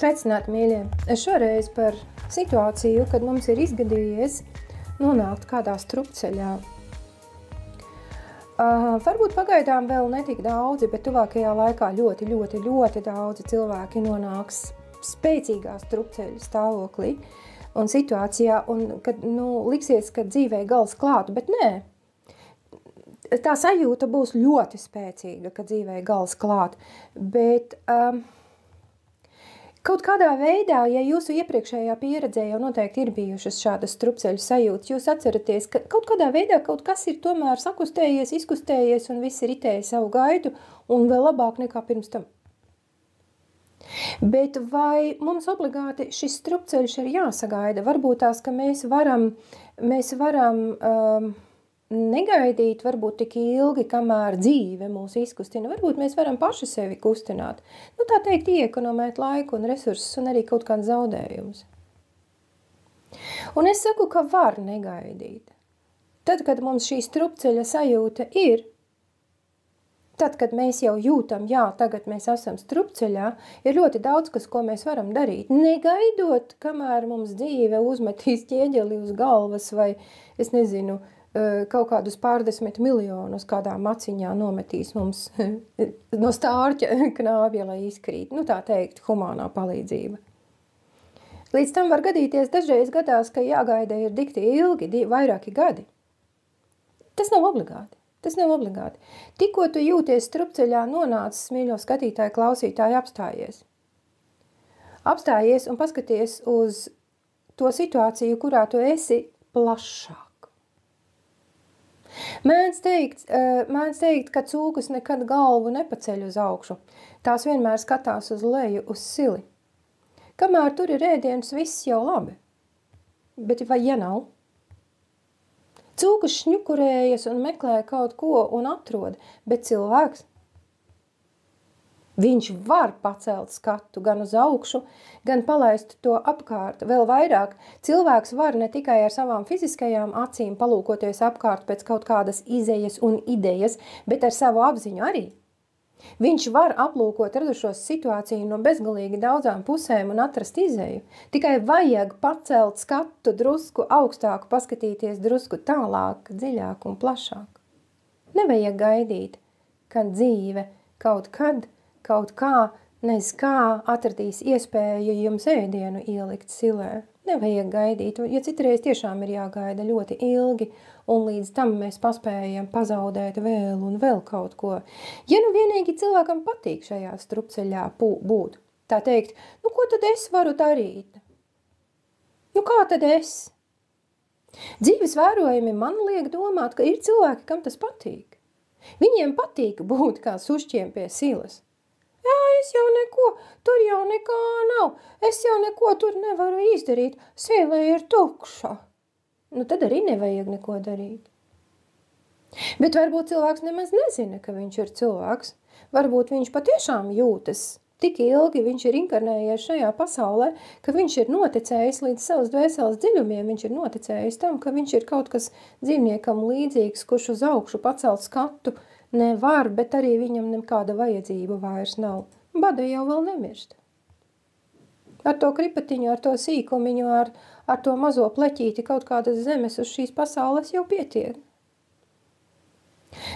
Sveicināti, mīļie! Šoreiz par situāciju, kad mums ir izgadījies nonākt kādā strupceļā. Varbūt pagaidām vēl netik daudzi, bet tuvākajā laikā ļoti daudzi cilvēki nonāks spēcīgā strupceļa stāvoklī un situācijā, un kad, liksies, ka dzīvē gals klātu, bet nē. Tā sajūta būs ļoti spēcīga, ka dzīvē gals klāt, bet kaut kādā veidā, ja jūsu iepriekšējā pieredzē jau noteikti ir bijušas šādas strupceļu sajūtas, jūs atceraties, ka kaut kādā veidā kaut kas ir tomēr sakustējies, izkustējies un viss ir itēja savu gaidu un vēl labāk nekā pirms tam. Bet vai mums obligāti šis strupceļš ir jāsagaida? Varbūt tās, ka mēs varam negaidīt varbūt tik ilgi, kamēr dzīve mūs izkustina. Varbūt mēs varam paši sevi kustināt. Tā teikt, iekonomēt laiku un resursus un arī kaut kāds zaudējums. Un es saku, ka var negaidīt. Tad, kad mums šī strupceļa sajūta ir, tad, kad mēs jau jūtam, jā, tagad mēs esam strupceļā, ir ļoti daudz, ko mēs varam darīt. Negaidot, kamēr mums dzīve uzmetīs ķieģeli uz galvas vai, es nezinu, kaut kādus pārdesmit miljonus kādā maciņā nometīs mums no stārķa knābja, lai izkrīt. Tā teikt, humānā palīdzība. Līdz tam var gadīties, dažreiz gadās, ka jāgaida ir dikti ilgi, vairāki gadi. Tas nav obligāti. Tas nav obligāti. Tikko tu jūties strupceļā nonācis, mīļo skatītāji, klausītāji, apstājies. Apstājies un paskaties uz to situāciju, kurā tu esi plašāk. Mēdz teikt, ka cūkas nekad galvu nepaceļ uz augšu. Tās vienmēr skatās uz leju, uz sili. Kamēr tur ir ēdiens, viss jau labi. Bet vai ja nav? Cūkas šņukurējas un meklē kaut ko un atrod, bet cilvēks, viņš var pacelt skatu gan uz augšu, gan palaist to apkārt. Vēl vairāk, cilvēks var ne tikai ar savām fiziskajām acīm palūkoties apkārt pēc kaut kādas izejas un idejas, bet ar savu apziņu arī. Viņš var aplūkot radušos situāciju no bezgalīgi daudzām pusēm un atrast izeju. Tikai vajag pacelt skatu drusku augstāk, paskatīties drusku tālāk, dziļāk un plašāk. Nevajag gaidīt, kad dzīve kaut kā, nez kā atradīs iespēju jums ēdienu ielikt silē. Nevajag gaidīt, jo citreiz tiešām ir jāgaida ļoti ilgi, un līdz tam mēs paspējam pazaudēt vēl un vēl kaut ko. Ja vienīgi cilvēkam patīk šajā strupceļā būt, tā teikt, ko tad es varu darīt? Kā tad es? Dzīves vērojumi man liek domāt, ka ir cilvēki, kam tas patīk. Viņiem patīk būt kā sušķiem pie silas. Jā, es jau neko, tur jau nekā nav, es jau neko tur nevaru izdarīt, sēlē ir tukša. Tad arī nevajag neko darīt. Bet varbūt cilvēks nemaz nezina, ka viņš ir cilvēks. Varbūt viņš patiešām jūtas tik ilgi, viņš ir inkarnējies šajā pasaulē, ka viņš ir noticējis līdz savas dvēseles dziļumiem, viņš ir noticējis tam, ka viņš ir kaut kas dzīvniekam līdzīgs, kurš uz augšu pacelt skatu, nevar, bet arī viņam nekāda vajadzība vairs nav. Bada jau vēl nemirst. Ar to kripatiņu, ar to sīkumiņu, ar to mazo pleķīti kaut kādas zemes uz šīs pasaules jau pietiek.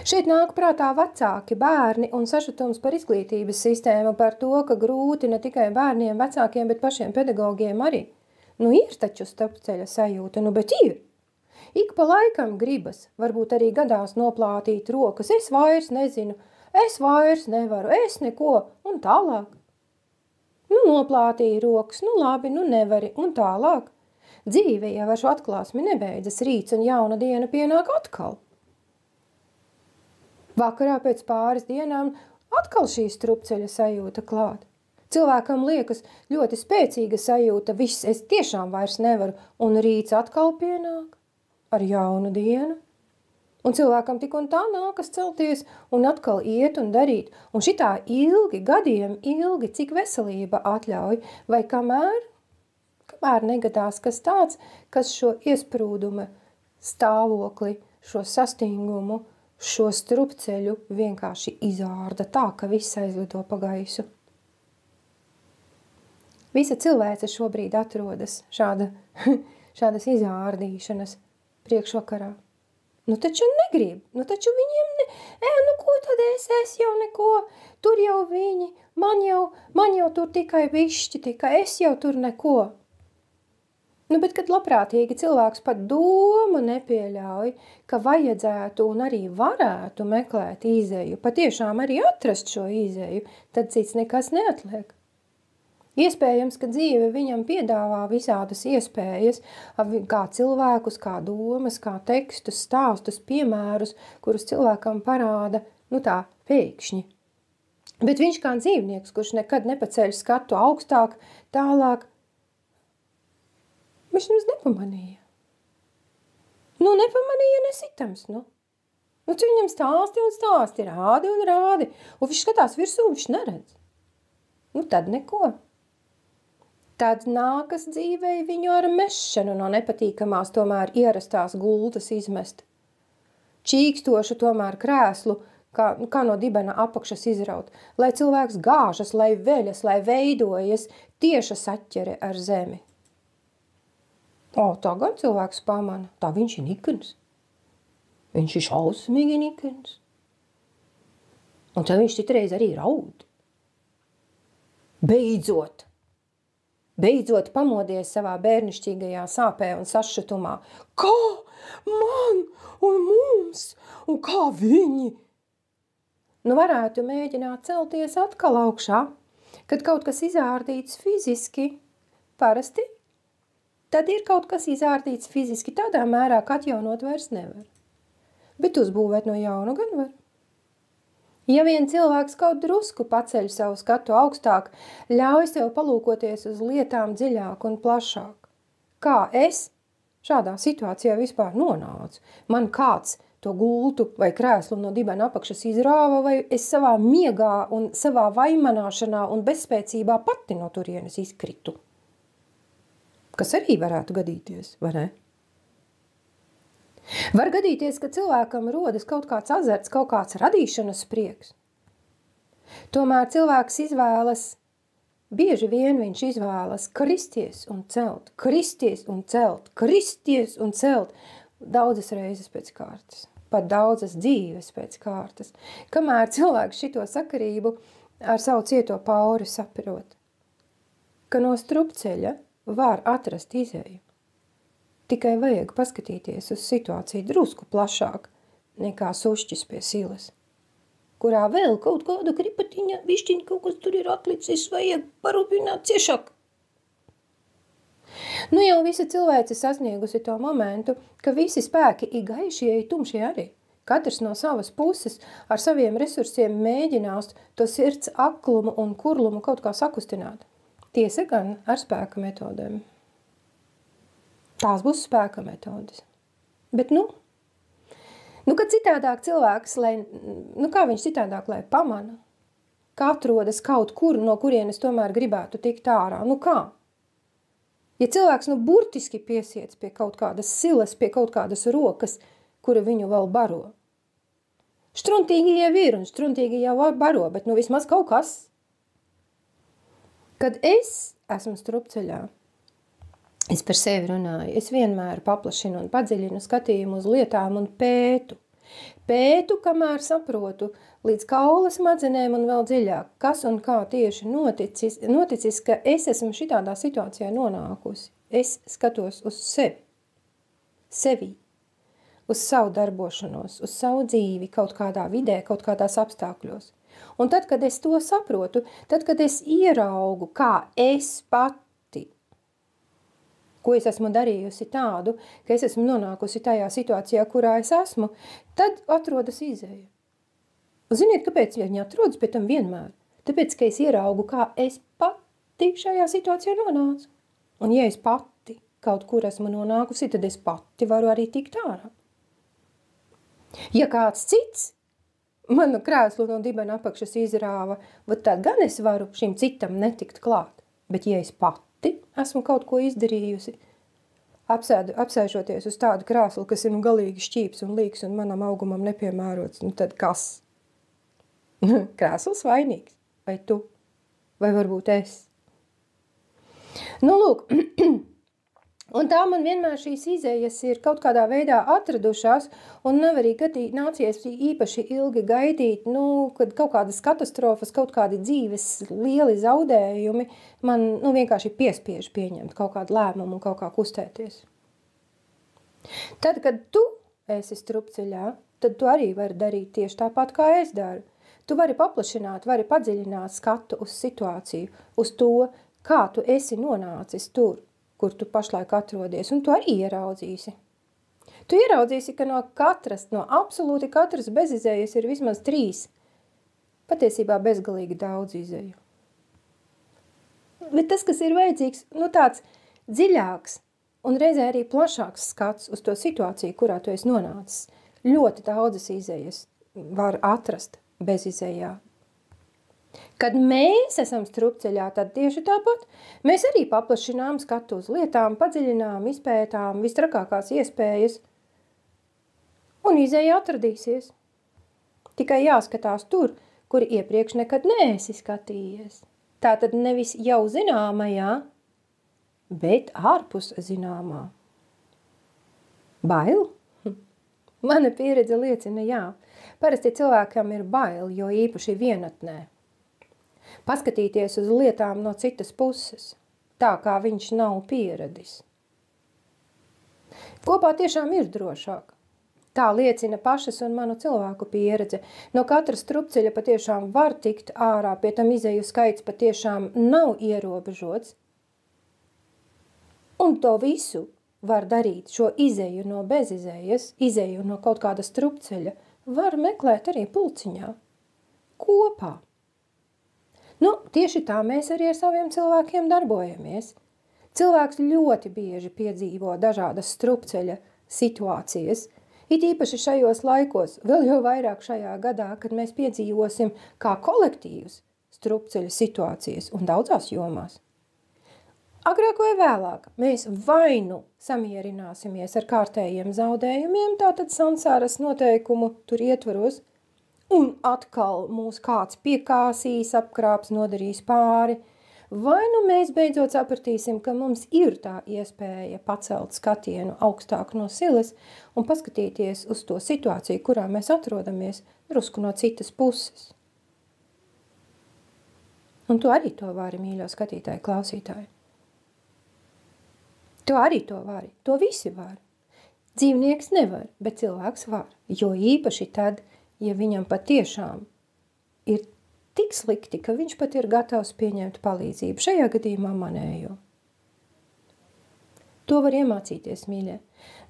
Šeit nāk prātā vecāki, bērni un sašutums par izglītības sistēmu, par to, ka grūti ne tikai bērniem, vecākiem, bet pašiem pedagogiem arī. Ir taču strupceļa sajūta, bet ir. Ik pa laikam gribas, varbūt arī gadās noplātīt rokas, es vairs nezinu, es vairs nevaru, es neko, un tālāk. Noplātīja rokas, labi, nevari, un tālāk. Dzīve jau ar šo atklāsmi nebeidzas, rīts un jauna diena pienāk atkal. Vakarā pēc pāris dienām atkal šī strupceļa sajūta klāt. Cilvēkam liekas ļoti spēcīga sajūta, viss, es tiešām vairs nevaru, un rīts atkal pienāk. Ar jaunu dienu. Un cilvēkam tik un tā nākas celties un atkal iet un darīt. Un šitā ilgi, gadiem ilgi, cik veselība atļauj, vai kamēr negadās kas tāds, kas šo iesprūduma stāvokli, šo sastingumu, šo strupceļu vienkārši izārda tā, ka viss aizlido pa gaisu. Visa cilvēce šobrīd atrodas šādas izārdīšanas priekšvakarā. Nu taču negrib, nu taču viņiem nu ko tad es jau neko, tur jau viņi, man jau tur tikai bišķi, tikai es jau tur neko. Nu, bet kad labprātīgi cilvēks pat domu nepieļauj, ka vajadzētu un arī varētu meklēt izeju, patiešām arī atrast šo izeju, tad cits nekas neatliek. Iespējams, ka dzīve viņam piedāvā visādas iespējas, kā cilvēkus, kā domas, kā tekstus, stāstus, piemērus, kurus cilvēkam parāda, nu tā, pēkšņi. Bet viņš kā dzīvnieks, kurš nekad nepaceļ skatu augstāk, tālāk, viņš nemaz nepamanīja. Nu, nepamanīja nesitams, nu. Nu, tu viņam stāsti, rādi, un viņš skatās virsū, viņš neredz. Nu, tad neko. Tad nākas dzīvei viņu ar mešanu no nepatīkamās tomēr ierastās gultas izmest. Čīkstošu tomēr krēslu, kā no dibena apakšas izraut, lai cilvēks gāžas, lai veļas, lai veidojas tieša saķere ar zemi. Tā gan cilvēks pamana, tā viņš ir nikns. Viņš ir šausmīgi nikns. Un tad viņš citreiz arī raud. Beidzot pamodies savā bērnišķīgajā sāpē un sašutumā. Kā man un mums un kā viņi? Nu varētu mēģināt celties atkal augšā, kad kaut kas izārdīts fiziski. Parasti tad ir kaut kas izārdīts fiziski tādā mērā, ka atjaunot vairs nevar. Bet uzbūvēt no jauna gan var. Ja vien cilvēks kaut drusku paceļ savu skatu augstāk, ļauj sev palūkoties uz lietām dziļāk un plašāk. Kā es šādā situācijā vispār nonācu? Man kāds to gultu vai krēslu no dibena apakšas izrāva, vai es savā miegā un savā vaimanāšanā un bezspēcībā pati no turienes izkritu? Kas arī varētu gadīties, vai ne? Var gadīties, ka cilvēkam rodas kaut kāds azarts, kaut kāds radīšanas prieks. Tomēr cilvēks izvēlas, bieži vien viņš izvēlas kristies un celt, daudzas reizes pēc kārtas, pat daudzas dzīves pēc kārtas, kamēr cilvēks šito sakarību ar savu cieto pauri saprot, ka no strupceļa var atrast izeju. Tikai vajag paskatīties uz situāciju drusku plašāk nekā sušķis pie silas, kurā vēl kaut kāda kripatiņa, višķiņa kaut kas tur ir atlicis, vajag parūpināt ciešāk. Nu jau visa cilvēce sasniegusi to momentu, ka visi spēki ir gaišie, ir tumšie arī. Katrs no savas puses ar saviem resursiem mēģinās to sirds aklumu un kurlumu kaut kā sakustināt. Tiesa gan ar spēka metodēm. Tās būs spēka metodes. Bet kad citādāk cilvēks, kā viņš citādāk, lai pamana, ka atrodas kaut kur, no kurienes tomēr gribētu tikt ārā, kā? Ja cilvēks burtiski piesiec pie kaut kādas silas, pie kaut kādas rokas, kura viņu vēl baro.Štruntīgi jau ir un struntīgi jau baro, bet vismaz kaut kas. Kad es esmu strupceļā, es par sevi runāju, es vienmēr paplašinu un padziļinu skatījumu uz lietām un pētu. Pētu, kamēr saprotu līdz kaula smadzenēm un vēl dziļāk, kas un kā tieši noticis, ka es esmu šitādā situācijā nonākusi. Es skatos uz sevi, uz savu darbošanos, uz savu dzīvi kaut kādā vidē, kaut kādās apstākļos. Un tad, kad es to saprotu, tad, kad es ieraugu, kā es pati, ko es esmu darījusi tādu, ka es esmu nonākusi tajā situācijā, kurā es esmu, tad atrodas izeja. Un ziniet, kāpēc viņa atrodas pēc tam vienmēr? Tāpēc, ka es ieraugu, kā es pati šajā situācijā nonācu. Un ja es pati kaut kur esmu nonākusi, tad es pati varu arī tikt ārā. Ja kāds cits manu krēslu no dibena apakšas izrāva, tad gan es varu šim citam netikt klāt. Bet ja es pati esmu kaut ko izdarījusi, apsēžoties uz tādu krēslu, kas ir galīgi šķīps un līks un manam augumam nepiemērots, tad kas? Krēsls vainīgs? Vai tu? Vai varbūt es? Nu, lūk, un tā man vienmēr šīs izējas ir kaut kādā veidā atradušās, un nav arī nācies īpaši ilgi gaidīt, kad kaut kādas katastrofas, kaut kādi dzīves lieli zaudējumi man vienkārši piespiež pieņemt kaut kādu lēmumu un kaut kā kustēties. Tad, kad tu esi strupceļā, tad tu arī vari darīt tieši tāpat, kā es daru. Tu vari paplašināt, vari padziļināt skatu uz situāciju, uz to, kā tu esi nonācis tur, kur tu pašlaik atrodies, un tu arī ieraudzīsi. Tu ieraudzīsi, ka no absolūti katras bezizējas ir vismaz 3, patiesībā bezgalīgi daudz izēju. Bet tas, kas ir vajadzīgs, tāds dziļāks un reizē arī plašāks skats uz to situāciju, kurā tu esi nonācis, ļoti daudzas izējas var atrast bezizējā. Kad mēs esam strupceļā, tad tieši tāpat mēs arī paplašinām skatu uz lietām, padziļinām, izpētām vistrakākās iespējas, un izēja atradīsies. Tikai jāskatās tur, kur iepriekš nekad neesi skatījies. Tātad nevis jau zināmajā, bet ārpus zināmā. Bail? Mana pieredze liecina jā. Parasti cilvēkam ir bail, jo īpaši vienatnē. Paskatīties uz lietām no citas puses, tā kā viņš nav pieradis. Kopā tiešām ir drošāk. Tā liecina pašas un manu cilvēku pieredze. No katra strupceļa patiešām var tikt ārā, pie tam izeju skaits patiešām nav ierobežots. Un to visu var darīt, šo izeju no bezizējas, izeju no kaut kāda strupceļa, var meklēt arī pulciņā, kopā. Tieši tā mēs arī ar saviem cilvēkiem darbojamies. Cilvēks ļoti bieži piedzīvo dažādas strupceļa situācijas, it īpaši šajos laikos, vēl jau vairāk šajā gadā, kad mēs piedzīvosim kā kolektīvs strupceļa situācijas un daudzās jomās. Agrāk vai vēlāk mēs vai nu samierināsimies ar kārtējiem zaudējumiem, tātad sansāras noteikumu tur ietvaros, un atkal mūs kāds piekāsīs, apkrāps, nodarīs pāri, vai nu mēs beidzot sapratīsim, ka mums ir tā iespēja pacelt skatienu augstāk no silas un paskatīties uz to situāciju, kurā mēs atrodamies, drusku no citas puses. Un tu arī to vari, mīļo skatītāji, klausītāji. Tu arī to vari, to visi var. Dzīvnieks nevar, bet cilvēks var, jo īpaši tad, ja viņam patiešām ir tik slikti, ka viņš pat ir gatavs pieņemt palīdzību, šajā gadījumā manējo. To var iemācīties, mīļie.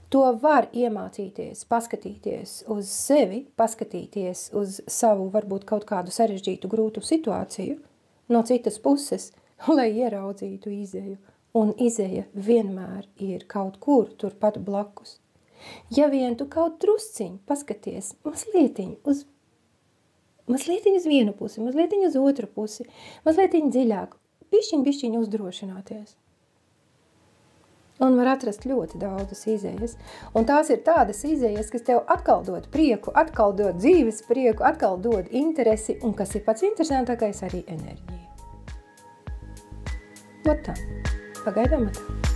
To var iemācīties, paskatīties uz sevi, paskatīties uz savu, varbūt kaut kādu sarežģītu, grūtu situāciju no citas puses, lai ieraudzītu izeju. Un izeja vienmēr ir kaut kur turpat blakus. Ja vien tu kaut drusciņ paskaties mazlietiņ uz vienu pusi, mazlietiņ uz otru pusi, mazlietiņ dziļāk, bišķiņ uzdrošināties. Un var atrast ļoti daudzas izejas. Un tās ir tādas izejas, kas tev atkal dod prieku, atkal dod dzīves prieku, atkal dod interesi un, kas ir pats interesantākais, arī enerģiju. Ot tā. Pagaidām tā.